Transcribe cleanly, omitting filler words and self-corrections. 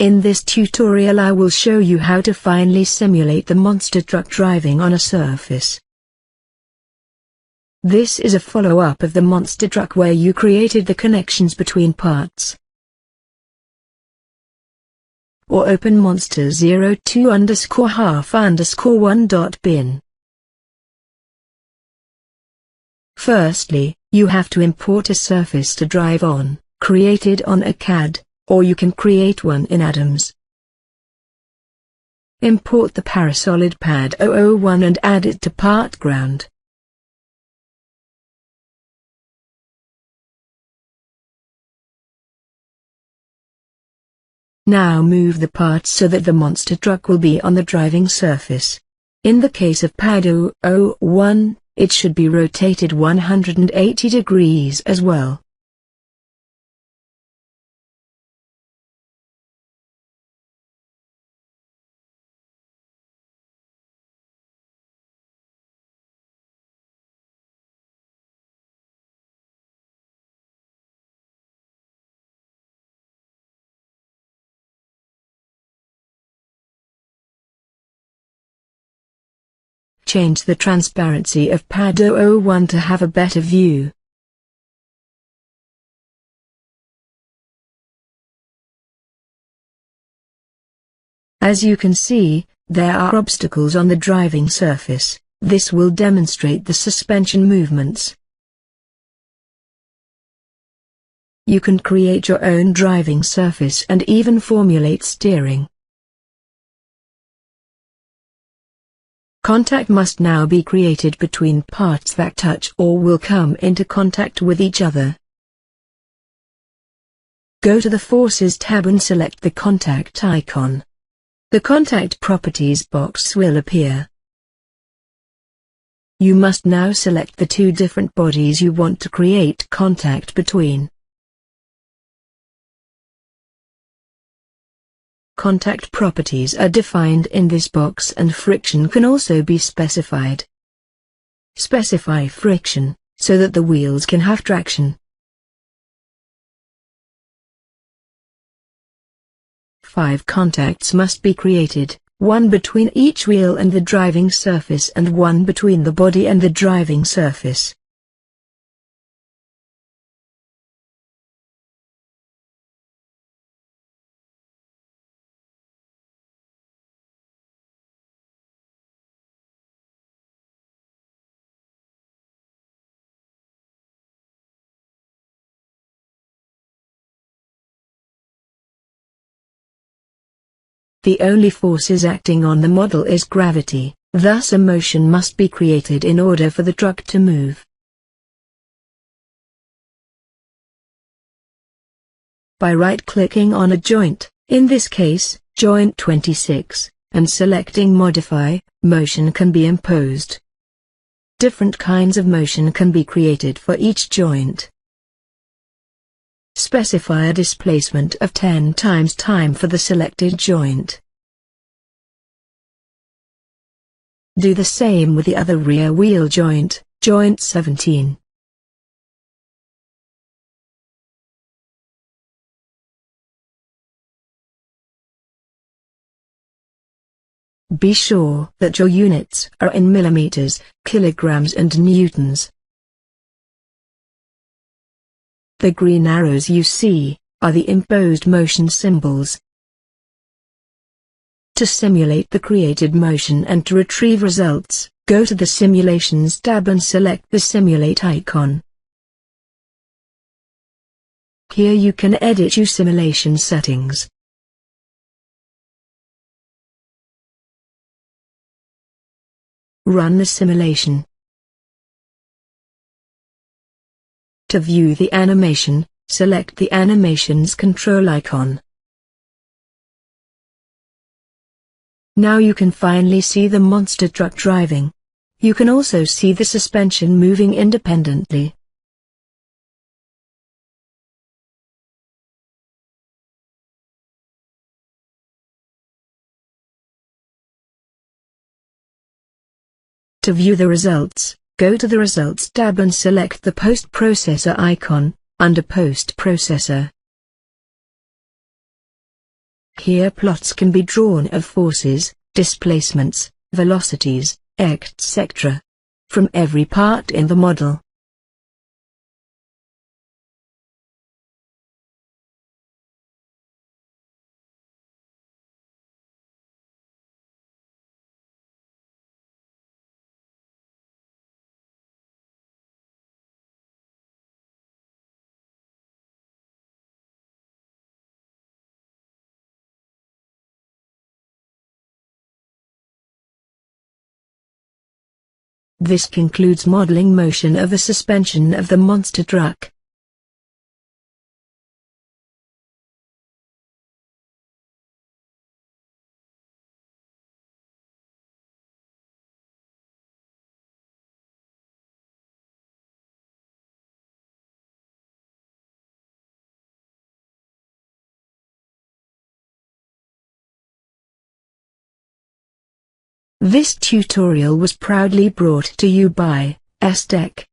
In this tutorial I will show you how to finally simulate the monster truck driving on a surface. This is a follow-up of the monster truck where you created the connections between parts. Or open monster02_half_1.bin. Firstly, you have to import a surface to drive on, created on a CAD, or you can create one in Atoms. Import the Parasolid Pad 001 and add it to part ground. Now move the parts so that the monster truck will be on the driving surface. In the case of Pad 001, it should be rotated 180 degrees as well. Change the transparency of Pad 001 to have a better view. As you can see, there are obstacles on the driving surface. This will demonstrate the suspension movements. You can create your own driving surface and even formulate steering. Contact must now be created between parts that touch or will come into contact with each other. Go to the Forces tab and select the contact icon. The Contact Properties box will appear. You must now select the two different bodies you want to create contact between. Contact properties are defined in this box and friction can also be specified. Specify friction, so that the wheels can have traction. 5 contacts must be created, 1 between each wheel and the driving surface and 1 between the body and the driving surface. The only forces acting on the model is gravity, thus a motion must be created in order for the truck to move. By right-clicking on a joint, in this case, joint 26, and selecting Modify, motion can be imposed. Different kinds of motion can be created for each joint. Specify a displacement of 10 times time for the selected joint. Do the same with the other rear wheel joint, joint 17. Be sure that your units are in millimeters, kilograms and newtons. The green arrows you see are the imposed motion symbols. To simulate the created motion and to retrieve results, go to the Simulations tab and select the Simulate icon. Here you can edit your simulation settings. Run the simulation. To view the animation, select the Animations control icon. Now you can finally see the monster truck driving. You can also see the suspension moving independently. To view the results, go to the Results tab and select the Post Processor icon, under Post Processor. Here plots can be drawn of forces, displacements, velocities, etc. from every part in the model. This concludes modeling motion of a suspension of the monster truck. This tutorial was proudly brought to you by STech.